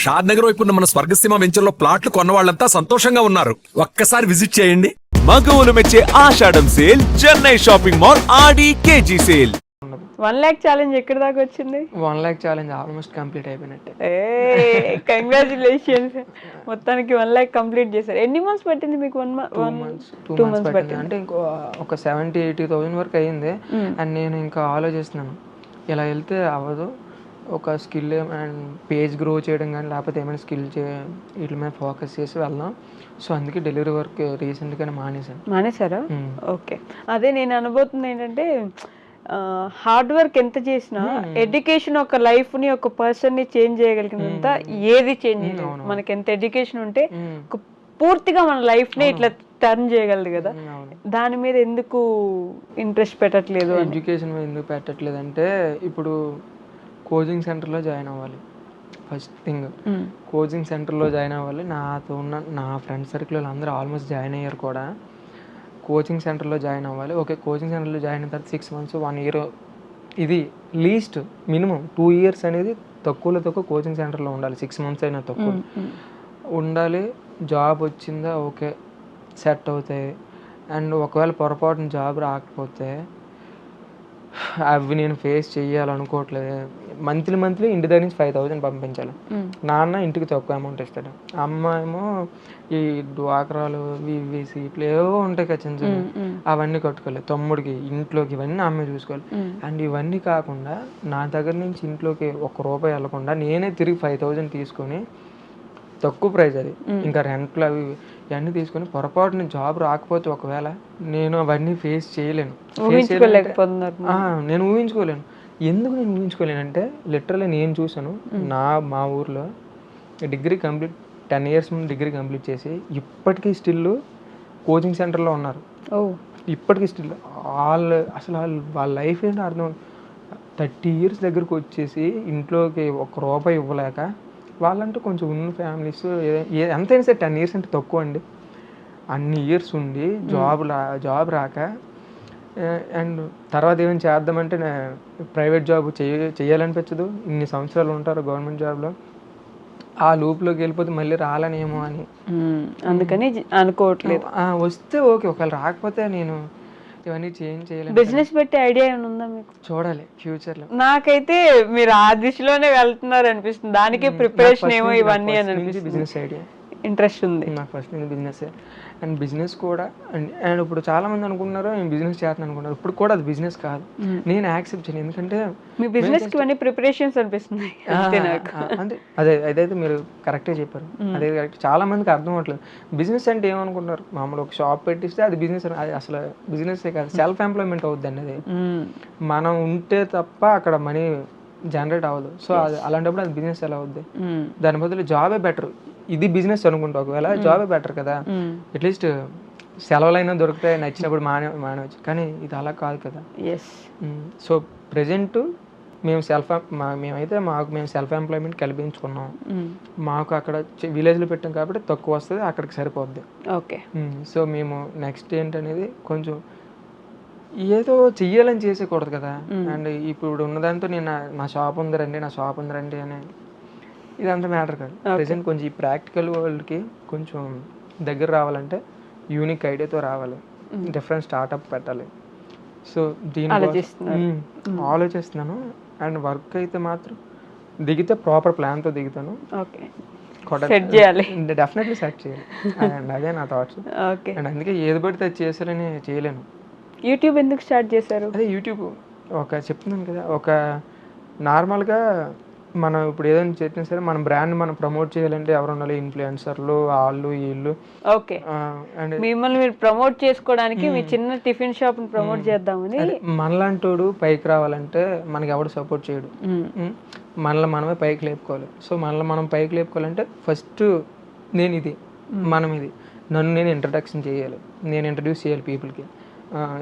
షాద్ నగర్ వైపు ఉన్న మన స్వర్గసీమ వెంచర్లో ప్లాట్లు కొన్న వాళ్ళంతా సంతోషంగా ఉన్నారు. ఒక్కసారి విజిట్ చేయండి. మగవులు మెచ్చే ఆషాఢం సేల్ చెన్నై షాపింగ్ మాల్ ఆడి కేజీ సేల్. 1 lakh ఛాలెంజ్ ఎక్కడి దాకా వచ్చింది? 1 lakh ఛాలెంజ్ ఆల్మోస్ట్ కంప్లీట్ అయిపోయినట్టే. కంగ్రాచులేషన్స్. మొత్తానికి 1 lakh కంప్లీట్ చేశారు. ఎన్ని మంత్స్ పట్టింది మీకు? 2 months పట్టింది. అంటే ఇంకో ఒక 70,000-80,000 వరకు అయ్యింది. అండ్ నేను ఇంకా ఆలోచిస్తున్నాను, ఇలా వెళ్తే అవ్వదు, ఒక స్కిల్ అండ్ పేజ్ గ్రో చేయడం కానీ లేకపోతే ఏమైనా స్కిల్ వీటి మీద ఫోకస్ చేసి వెళ్దాం. సో అందుకే డెలివరీ వర్క్ రీసెంట్గానే మానేశారా? ఓకే. అదే నేను అనుభూతుంది ఏంటంటే, హార్డ్ వర్క్ ఎంత చేసినా ఎడ్యుకేషన్ ఒక లైఫ్ ని ఒక పర్సన్ ని చేంజ్ చేయగలిగినంత ఏది చేంజ్ చేయలేదు. మనకి ఎంత ఎడ్యుకేషన్ ఉంటే పూర్తిగా మన లైఫ్ ని ఇట్లా టర్న్ చేయగలదు కదా. దాని మీద ఎందుకు ఇంట్రెస్ట్ పెట్టట్లేదు? ఎడ్యుకేషన్ మీద ఎందుకు పెట్టట్లేదు అంటే, ఇప్పుడు కోచింగ్ సెంటర్లో జాయిన్ అవ్వాలి. ఫస్ట్ థింగ్ కోచింగ్ సెంటర్లో జాయిన్ అవ్వాలి. నాతో ఉన్న నా ఫ్రెండ్ సర్కిల్ అందరూ ఆల్మోస్ట్ జాయిన్ అయ్యారు కూడా. కోచింగ్ సెంటర్లో జాయిన్ అవ్వాలి. ఓకే, కోచింగ్ సెంటర్లో జాయిన్ అయిన తర్వాత 6 months 1 year ఇది లీస్ట్ మినిమం 2 years అనేది తక్కువలో తక్కువ కోచింగ్ సెంటర్లో ఉండాలి. 6 months అయినా తక్కువ ఉండాలి. జాబ్ వచ్చిందా ఓకే, సెట్ అవుతాయి. అండ్ ఒకవేళ పొరపాటున జాబ్ రాకపోతే అవి నేను ఫేస్ చేయాలనుకోవట్లేదు. మంత్లీ ఇంటి దగ్గర నుంచి 5,000 పంపించాలి. నాన్న ఇంటికి తక్కువ అమౌంట్ ఇస్తాడు. అమ్మ ఏమో ఈ డ్వాక్రాలు ఇవి సీట్లు ఏవో ఉంటాయి కదా చిన్న చిన్న, అవన్నీ కట్టుకోవాలి. తమ్ముడికి ఇంట్లోకి ఇవన్నీ అమ్మే చూసుకోవాలి. అండ్ ఇవన్నీ కాకుండా నా దగ్గర నుంచి ఇంట్లోకి ₹1 వెళ్ళకుండా నేనే తిరిగి 5,000 తీసుకొని, తక్కువ ప్రైస్ అది, ఇంకా రెంట్లు అవి ఇవన్నీ తీసుకొని పొరపాటున జాబ్ రాకపోతే ఒకవేళ నేను అవన్నీ ఫేస్ చేయలేను. నేను ఊహించుకోలేను. ఎందుకు నేను ఊహించుకోలేనంటే, లిటరల్లీ నేను చూసాను మా ఊర్లో డిగ్రీ కంప్లీట్ 10 years ముందు డిగ్రీ కంప్లీట్ చేసి ఇప్పటికీ స్టిల్ కోచింగ్ సెంటర్లో ఉన్నారు. ఇప్పటికీ స్టిల్ వాళ్ళ లైఫ్ ఏంటో అర్థం. 30 years దగ్గరకు వచ్చేసి ఇంట్లోకి ₹1 ఇవ్వలేక, వాళ్ళంటూ కొంచెం ఉన్న ఫ్యామిలీస్ ఎంతైనా సరే 10 years అంటే తక్కువ అండి. అన్ని ఇయర్స్ ఉండి జాబ్ రాక, అండ్ తర్వాత ఏమైనా చేద్దామంటే ప్రైవేట్ జాబ్ చేయాలనిపించదు. ఇన్ని సంవత్సరాలు ఉంటారు గవర్నమెంట్ జాబ్లో, ఆ లూప్లోకి వెళ్ళిపోతే మళ్ళీ రాలనేమో అని అందుకని అనుకోవట్లేదు. వస్తే ఓకే, ఒకవేళ రాకపోతే నేను ఇవన్నీ చేంజ్ చేయలేదు. బిజినెస్ పెట్టే ఐడియా ఏమైనా ఉందా మీకు? చూడాలి ఫ్యూచర్లో. నాకైతే మీరు ఆ దిశలోనే వెళ్తున్నారు అనిపిస్తుంది. దానికి ప్రిపరేషన్ ఏమో ఇవన్నీ అని అనిపిస్తుంది. బిజినెస్ ఐడియా ఇంట్రెస్ట్ ఉంది నాకు ఫస్ట్ నుంచి. బిజినెస్ అండ్ బిజినెస్ కూడా అండ్ ఇప్పుడు చాలా మంది అనుకుంటున్నారు నేను బిజినెస్ చేస్తాను అనుకుంటున్నారు. ఇప్పుడు కూడా అది బిజినెస్ కాదు, నేను యాక్సెప్ట్ చేయను. ఎందుకంటే మీ బిజినెస్ కి ఇవన్నీ ప్రిపరేషన్స్ అనిపిస్తున్నాయి. అంటే అదైతే మీరు కరెక్టే చెప్పారు. అదే కరెక్ట్. చాలా మందికి అర్థం అవ్వట్లేదు బిజినెస్ అంటే ఏమనుకుంటున్నారు. మామూలు ఒక షాప్ పెట్టిస్తే అది బిజినెస్. అది అసలు బిజినెస్సే కాదు, సెల్ఫ్ ఎంప్లాయ్మెంట్ అవుద్ది అండి. అది మనం ఉంటే తప్ప అక్కడ మనీ జనరేట్ అవ్వదు. సో అది అలాంటప్పుడు అది బిజినెస్ ఎలా అవుద్ది? దాని బదులు జాబే బెటర్. ఇది బిజినెస్ అనుకుంటా, ఒకవేళ జాబే బెటర్ కదా. అట్లీస్ట్ సెలవులైనా దొరుకుతాయి, నచ్చినప్పుడు మానవచ్చు. కానీ ఇది అలా కాదు కదా. సో ప్రెజెంట్ మేము మేము సెల్ఫ్ ఎంప్లాయ్మెంట్ కల్పించుకున్నాం. మాకు అక్కడ విలేజ్లో పెట్టాం కాబట్టి తక్కువ వస్తుంది, అక్కడికి సరిపోద్ది. ఓకే. సో మేము నెక్స్ట్ ఏంటనేది కొంచెం ఏదో చెయ్యాలని చేసేకూడదు కదా. అండ్ ఇప్పుడు ఉన్నదాంతో నేను నా షాప్ ఉందిరండి అని ఇదంతా మ్యాటర్ కాదు. ప్రెజెంట్ కొంచెం ఈ ప్రాక్టికల్ వరల్డ్కి కొంచెం దగ్గర రావాలంటే యూనిక్ ఐడియాతో రావాలి, డిఫరెంట్ స్టార్ట్అప్ పెట్టాలి. సో దీని ఆలోచిస్తున్నాను. అండ్ వర్క్ అయితే మాత్రం దిగితే ప్రాపర్ ప్లాన్తో దిగుతాను. డెఫినెట్లీ సెట్ చేయాలి. అండ్ అదే నా థాట్స్. అండ్ అందుకే ఏది పడితే అది చేసేయాలని చేయలేను. యూట్యూబ్ ఎందుకు స్టార్ట్ చేశారు? అదే యూట్యూబ్ చెప్తున్నాను కదా, ఒక నార్మల్గా మనం ఇప్పుడు ఏదైనా చేసినా సరే మన బ్రాండ్ మనం ప్రమోట్ చేయాలంటే ఎవరు ఉండాలి? ఇన్ఫ్లుయెన్సర్లు, వాళ్ళు వీళ్ళు. ఓకే. అండ్ మిమ్మల్ని మీరు ప్రమోట్ చేసుకోవడానికి మీ చిన్న టిఫిన్ షాప్ ని ప్రమోట్ చేద్దామని. మనలాంటోడు పైకి రావాలంటే మనకి ఎవడు సపోర్ట్ చేయడు, మనల్ని మనమే పైకి లేపుకోవాలి. సో మనం పైకి లేపుకోవాలంటే ఫస్ట్ ఇది నన్ను నేను ఇంట్రడక్షన్ చేయాలి, నేను ఇంట్రడ్యూస్ చేయాలి పీపుల్కి.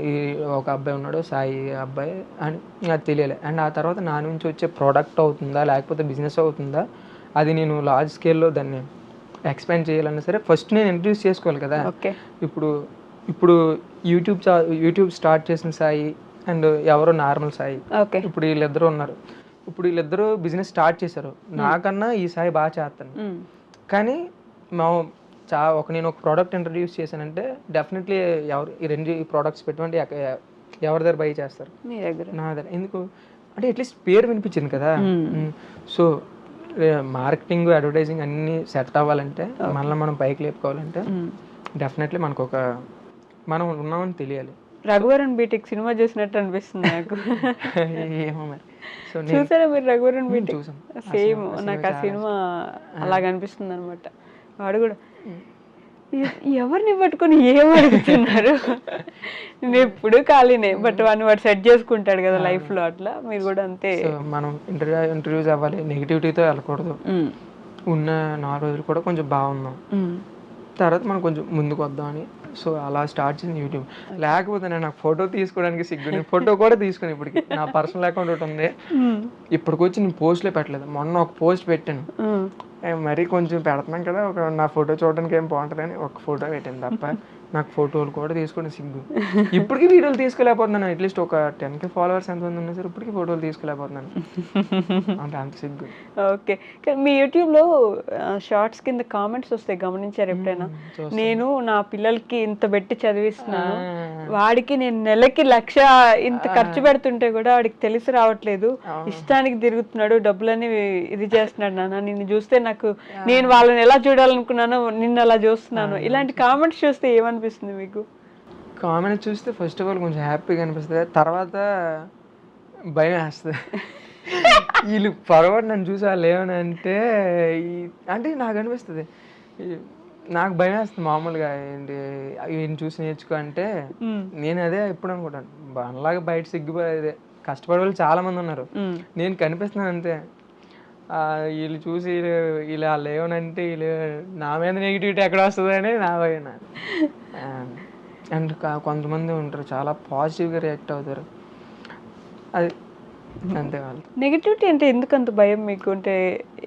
ఈ ఒక అబ్బాయి ఉన్నాడు, సాయి అబ్బాయి అని అది తెలియాలి. అండ్ ఆ తర్వాత నా నుంచి వచ్చే ప్రోడక్ట్ అవుతుందా లేకపోతే బిజినెస్ అవుతుందా, అది నేను లార్జ్ స్కేల్లో దాన్ని ఎక్స్పాండ్ చేయాలన్నా సరే ఫస్ట్ నేను ఇంట్రడ్యూస్ చేసుకోవాలి కదా. ఇప్పుడు యూట్యూబ్ స్టార్ట్ చేసిన సాయి అండ్ ఎవరో నార్మల్ సాయి, ఇప్పుడు వీళ్ళిద్దరూ ఉన్నారు. ఇప్పుడు వీళ్ళిద్దరూ బిజినెస్ స్టార్ట్ చేశారు, నాకన్నా ఈ సాయి బాగా చేస్తాను. కానీ మా నేను ఒక ప్రోడక్ట్ ఇంట్రడ్యూస్ చేశానంటే డెఫినెట్లీ ఎవరు ఈ 2 ప్రోడక్ట్స్ పెట్టమంటే ఎవరి దగ్గర బై చేస్తారు? మీ దగ్గర. నా దగ్గర. ఎందుకు అంటే అట్లీస్ట్ పేరు వినిపించింది కదా. సో మార్కెటింగ్, అడ్వర్టైజింగ్ అన్నీ సెట్ అవ్వాలంటే, మళ్ళీ మనం పైకి లేపుకోవాలంటే డెఫినెట్లీ మనకు మనం ఉన్నామని తెలియాలి. రఘువరన్ బీటెక్ సినిమా చూసినట్టు అనిపిస్తుంది నాకు. ఏమో మరి. సో చూసారా మీరు రఘువరన్ బీటెక్? చూసాం. సేమ్ నాకు ఆ సినిమా అలాగ అనిపిస్తుంది అనమాట. వాడు కూడా ఎవరిని పట్టుకొని ఏం అడుగుతున్నారు, నేను ఎప్పుడు ఖాళీనే, బట్ వాడు సెట్ చేసుకుంటాడు కదా లైఫ్ లో. అట్లా మీరు కూడా అంతే. మనం ఇంటర్వ్యూస్ అవ్వాలి, నెగిటివిటీతో వెళ్ళకూడదు. ఉన్న 4 రోజులు కూడా కొంచెం బాగున్నాం, తర్వాత మనం కొంచెం ముందుకు వద్దామని. సో అలా స్టార్ట్ చేసింది యూట్యూబ్. లేకపోతే నాకు ఫోటో తీసుకోవడానికి సిగ్గు. నేను ఫోటో కూడా తీసుకుని ఇప్పటికి నా పర్సనల్ అకౌంట్ ఒకటి ఉంది, ఇప్పటికొచ్చి నేను పోస్ట్లే పెట్టలేదు. మొన్న ఒక పోస్ట్ పెట్టాను, మరీ కొంచెం పెడుతున్నాం కదా, నా ఫోటో చూడడానికి ఏం బాగుంటుంది అని ఒక ఫోటో పెట్టాను తప్ప నాకు ఫోటోలు కూడా తీసుకుని సిగ్గు. ఇప్పటికీ వీడియోలు తీసుకోలేకపోతున్నాను. అట్లీస్ట్ ఒక 10K ఫాలోవర్స్ ఎంతమంది ఉన్నా సరే ఇప్పటికీ ఫోటోలు తీసుకోలేకపోతున్నాను అంటే అంత సిగ్గు. ఓకే, మీ యూట్యూబ్లో షార్ట్స్ కింద కామెంట్స్ వస్తాయి, గమనించారు ఎప్పుడైనా? నేను నా పిల్లలకి ఇంత పెట్టి చదివిస్తున్నాను, వాడికి నేను నెలకి 1,00,000 ఇంత ఖర్చు పెడుతుంటే కూడా వాడికి తెలిసి రావట్లేదు, ఇష్టానికి తిరుగుతున్నాడు, డబ్బులని ఇది చేస్తున్నాడు నాన్న, నిన్ను చూస్తే నాకు, నేను వాళ్ళని ఎలా చూడాలనుకున్నానో నిన్ను అలా చూస్తున్నాను. ఇలాంటి కామెంట్స్ చూస్తే ఏమనిపిస్తుంది మీకు? కామెంట్స్ చూస్తే ఫస్ట్ ఆఫ్ ఆల్ కొంచెం హ్యాపీగా అనిపిస్తుంది, తర్వాత భయం వేస్తుంది. వీళ్ళు పొరపాటు నన్ను చూసి వాళ్ళు ఏమని అంటే నాకు అనిపిస్తుంది, నాకు భయం వేస్తుంది మామూలుగా. ఏంటి ఈయన చూసి నేర్చుకో అంటే నేను అదే ఎప్పుడు అనుకుంటాను, అలాగే బయట సిగ్గుపోయేదే. కష్టపడే వాళ్ళు చాలా మంది ఉన్నారు, నేను కనిపిస్తున్నాను అంతే. వీళ్ళు చూసి ఇలా లేవనంటే వీళ్ళు నా మీద నెగిటివిటీ ఎక్కడ వస్తుంది అని నా భయం. అండ్ కొంతమంది ఉంటారు చాలా పాజిటివ్గా రియాక్ట్ అవుతారు, అది అంతే. వాళ్ళు నెగిటివిటీ అంటే ఎందుకు అంత భయం మీకు? అంటే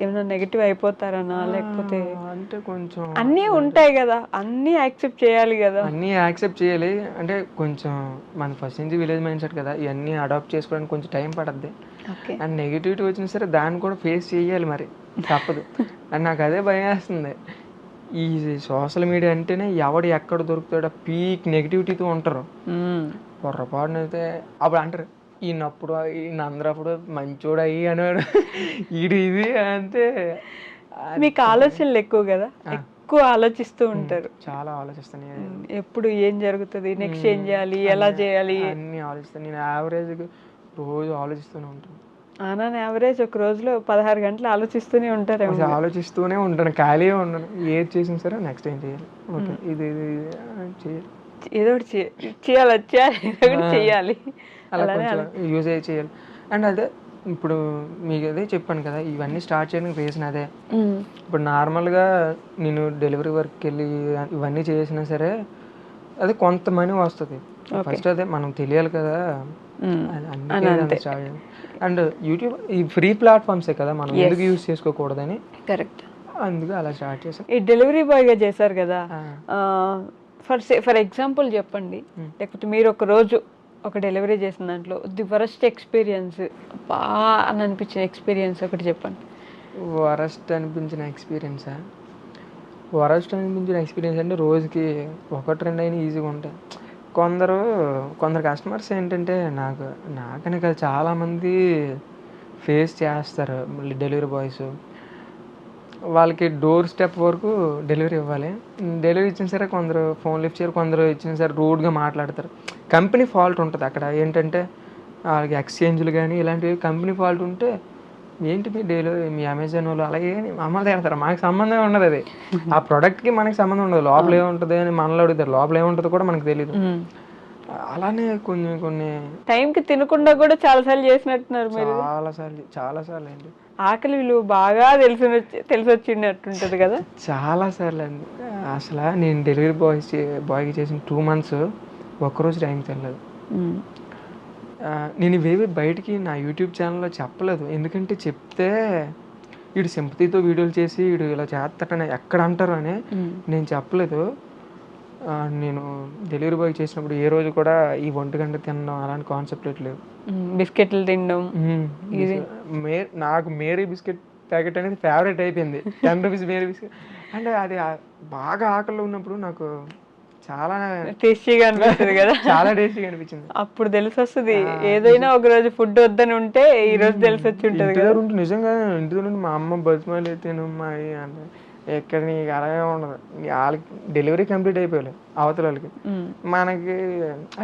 ఏమైనా నెగిటివ్ అయిపోతారనా, లేకపోతే అంటే కొంచెం అన్నీ ఉంటాయి కదా, అన్నీ యాక్సెప్ట్ చేయాలి కదా? అన్నీ యాక్సెప్ట్ చేయాలి అంటే కొంచెం మన ఫస్ట్ నుంచి విలేజ్ మైండ్ సెట్ కదా, ఇవన్నీ అడాప్ట్ చేసుకోవడానికి కొంచెం టైం పడుద్ది. అండ్ నెగిటివిటీ వచ్చినా సరే దాన్ని కూడా ఫేస్ చేయాలి, మరి తప్పదు. అండ్ నాకు అదే భయం వేస్తుంది. ఈ సోషల్ మీడియా అంటేనే ఎవడు ఎక్కడ దొరుకుతాడో పీక్ నెగిటివిటీతో ఉంటారు. పొరపాటునైతే అప్పుడు అంటారు ఈయనప్పుడు, ఈయన అందరప్పుడు మంచోడు అయ్యి అనేవాడు, ఇది అంతే. మీకు ఆలోచనలు ఎక్కువ కదా, ఎక్కువ ఆలోచిస్తూ ఉంటారు. చాలా ఆలోచిస్తాను, ఎప్పుడు ఏం జరుగుతుంది, నెక్స్ట్ ఏం చేయాలి, ఎలా చేయాలి అన్నీ ఆలోచిస్తాను. నేను యావరేజ్ రోజు ఆలోచిస్తూనే ఉంటాను. యావరేజ్ ఒక రోజులో 16 గంటలు ఆలోచిస్తూనే ఉంటారు. ఆలోచిస్తూనే ఉంటాను, ఖాళీగా ఉండను. ఏది చేసిన సరే నెక్స్ట్ ఏం చేయాలి, ఓకే ఇది చేయాలి, ఏదో ఒకటి చేయాలి, అలా యూజ్ చేయాలి. అండ్ అదే ఇప్పుడు మీకు అదే చెప్పాను కదా, ఇవన్నీ స్టార్ట్ చేయడానికి రీజన్ అదే. ఇప్పుడు నార్మల్గా నేను డెలివరీ వర్క్కి వెళ్ళి ఇవన్నీ చేసినా సరే అది కొంత మనీ వస్తుంది. ఫస్ట్ అదే మనం తెలియాలి కదా, అండ్ యూట్యూబ్ ఈ ఫ్రీ ప్లాట్ఫామ్సే కదా, మనం ఎందుకు యూజ్ చేసుకోకూడదని. కరెక్ట్, అందుకు అలా స్టార్ట్ చేసాం. ఈ డెలివరీ బాయ్గా చేశారు కదా, ఫర్ ఎగ్జాంపుల్ చెప్పండి, లేకపోతే మీరు ఒక రోజు ఒక డెలివరీ చేసిన దాంట్లో ది వరస్ట్ ఎక్స్పీరియన్స్ బాగా అని అనిపించిన ఎక్స్పీరియన్స్ ఒకటి చెప్పండి. వరస్ట్ అనిపించిన ఎక్స్పీరియన్సా? వరస్ట్ అనిపించిన ఎక్స్పీరియన్స్ అంటే రోజుకి 1-2 అయినా ఈజీగా ఉంటాయి. కొందరు కస్టమర్స్ ఏంటంటే నాకనే కదా చాలామంది ఫేస్ చేస్తారు డెలివరీ బాయ్స్. వాళ్ళకి డోర్ స్టెప్ వరకు డెలివరీ ఇవ్వాలి, డెలివరీ ఇచ్చిన సరే కొందరు ఫోన్ లిఫ్ట్ చేయరు, కొందరు ఇచ్చిన సరే రూడ్గా మాట్లాడతారు. కంపెనీ ఫాల్ట్ ఉంటుంది అక్కడ. ఏంటంటే వాళ్ళకి ఎక్స్చేంజ్లు కానీ ఇలాంటివి కంపెనీ ఫాల్ట్ ఉంటే ఏంటి మీ అమెజాన్ వాళ్ళు అలాగే మమ్మల్ని తిడతారు, మనకు సంబంధం ఉండదు. అది ఆ ప్రోడక్ట్కి మనకి సంబంధం ఉండదు, లోపల ఏముంటుంది అని మనలో అడుగుతారు, లోపల ఏముంటుందో కూడా మనకు తెలియదు. అలానే కొన్ని టైంకి తినకుండా కూడా చాలాసార్లు చేసినట్టున్నారు మీరు. చాలాసార్లు అండి. ఆకలి విలువ బాగా తెలిసి వచ్చినట్టుంటది కదా. చాలాసార్లు అండి. అసలు నేను డెలివరీ బాయ్కి చేసిన 2 months ఒక్కరోజు టైం తినలేదు. నేను ఇవేవి బయటికి నా యూట్యూబ్ ఛానల్లో చెప్పలేదు, ఎందుకంటే చెప్తే వీడు సింపతితో వీడియోలు చేసి వీడు ఇలా చేస్తాడని ఎక్కడ అంటారు అని నేను చెప్పలేదు. నేను డెలివరీ బాయ్ చేసినప్పుడు ఏ రోజు కూడా ఈ 1 గంట తినడం అలాంటి కాన్సెప్ట్ లేదు. బిస్కెట్లు తినడం. నాకు మేరీ బిస్కెట్ ప్యాకెట్ అనేది ఫేవరెట్ అయిపోయింది. 10 రూపీస్ మేరీ బిస్కెట్ అంటే అది బాగా ఆకలిలో ఉన్నప్పుడు నాకు చాలా టేస్టీగా అనిపిస్తుంది కదా. చాలా టేస్టీగా అనిపించింది. అప్పుడు తెలిసి వస్తుంది ఏదైనా ఒక రోజు ఫుడ్ వద్దని ఉంటే ఈ రోజు తెలిసి వచ్చి ఉంటుంది ఇంటి కదా. దగ్గర ఉంటే నిజంగా ఇంటి దగ్గర ఉంటే మా అమ్మ బతిమాలి తినమ్మా అంటే ఎక్కడ నీకు అలాగే ఉండదు. వాళ్ళకి డెలివరీ కంప్లీట్ అయిపోయాలి అవతల వాళ్ళకి, మనకి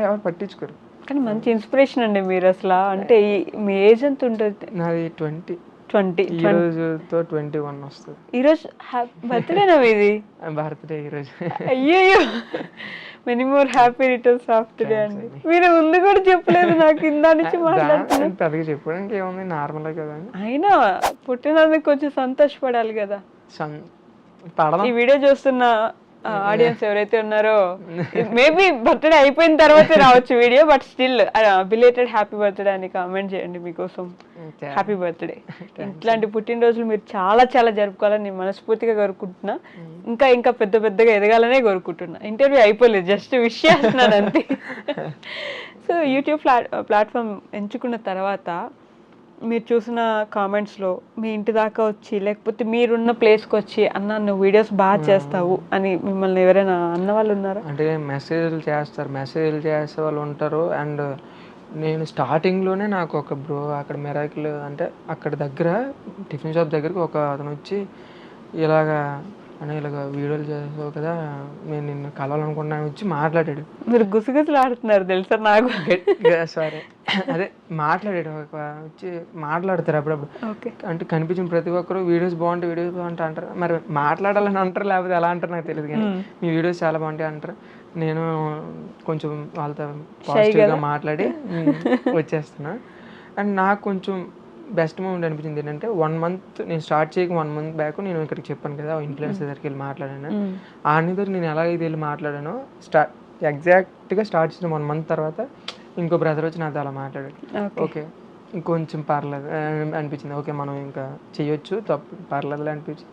ఎవరు పట్టించుకోరు. కానీ మంచి ఇన్స్పిరేషన్ అండి మీరు అసలు. అంటే మీ ఏజ్ ఎంత ఉంటుంది? నాది 20. 20. ఈ రోజుతో 21 వస్తుంది. ఈరోజు బర్త్డేనా మీది? బర్త్డే ఈరోజు. అయ్యయ్యో, many more happy returns of day అండి. మీరు ముందు కూడా చెప్పలేదు నాకు, ఇందా నుంచి మాట్లాడుతున్నాను. పెద్దగా చెప్పడానికి ఏముంది, నార్మల్ కదా. అయినా పుట్టినందుకు కొంచెం సంతోషపడాలి కదా. ఈ వీడియో చూస్తున్న ఆడియన్స్ ఎవరైతే ఉన్నారో మేబీ బర్త్డే అయిపోయిన తర్వాతే రావచ్చు video, but still belated happy birthday అని కామెంట్ చేయండి. మీకోసం హ్యాపీ బర్త్డే. ఇట్లాంటి పుట్టినరోజులు మీరు చాలా చాలా జరుపుకోవాలని నేను మనస్ఫూర్తిగా కోరుకుంటున్నా. ఇంకా ఇంకా పెద్ద పెద్దగా ఎదగాలనే కోరుకుంటున్నా. ఇంటర్వ్యూ అయిపోలేదు, జస్ట్ విష్ చేస్తున్నాను అంతే. సో యూట్యూబ్ ప్లాట్ఫామ్ ఎంచుకున్న తర్వాత మీరు చూసిన కామెంట్స్లో మీ ఇంటి దాకా వచ్చి లేకపోతే మీరున్న ప్లేస్కి వచ్చి అన్న నువ్వు వీడియోస్ బాగా చేస్తావు అని మిమ్మల్ని ఎవరైనా అన్న వాళ్ళు ఉన్నారా? అంటే మెసేజ్లు చేసే వాళ్ళు ఉంటారు. అండ్ నేను స్టార్టింగ్లోనే నాకు ఒక బ్రో అక్కడ మెరాకిల్ అంటే అక్కడ దగ్గర టిఫిన్ షాప్ దగ్గరికి ఒక అతను వచ్చి ఇలాగా వీడియోలు చేసావు కదా, నేను నిన్ను కలవాలనుకున్నాను వచ్చి మాట్లాడాడు. మీరు గుసగుసలు ఆడుతున్నారు తెలుసా నాకు. సారీ అదే మాట్లాడాడు వచ్చి మాట్లాడతారు అప్పుడప్పుడు. ఓకే. అంటే కనిపించిన ప్రతి ఒక్కరు వీడియోస్ బాగుంటాయి అంటారు. మరి మాట్లాడాలని అంటారు లేకపోతే ఎలా అంటారు నాకు తెలియదు, కానీ మీ వీడియోస్ చాలా బాగుంటాయి అంటారు. నేను కొంచెం వాళ్ళతో పాజిటివ్గా మాట్లాడి వచ్చేస్తున్నా. అండ్ నాకు కొంచెం బెస్ట్ మూమెంట్ అనిపించింది ఏంటంటే 1 month నేను స్టార్ట్ చేయక 1 month బ్యాక్ నేను ఇక్కడికి చెప్పాను కదా ఇన్ఫ్లుయెన్సర్ దగ్గరికి వెళ్ళి మాట్లాడాను. ఆ దగ్గర నేను ఎలాగైతే వెళ్ళి మాట్లాడానో ఎగ్జాక్ట్గా స్టార్ట్ చేసిన 1 month తర్వాత ఇంకో బ్రదర్ వచ్చి నాతో అలా మాట్లాడాడు. ఓకే ఇంకొంచెం పర్లేదు అనిపించింది. ఓకే మనం ఇంకా చెయ్యొచ్చు, తప్పు పర్లేదు అనిపించి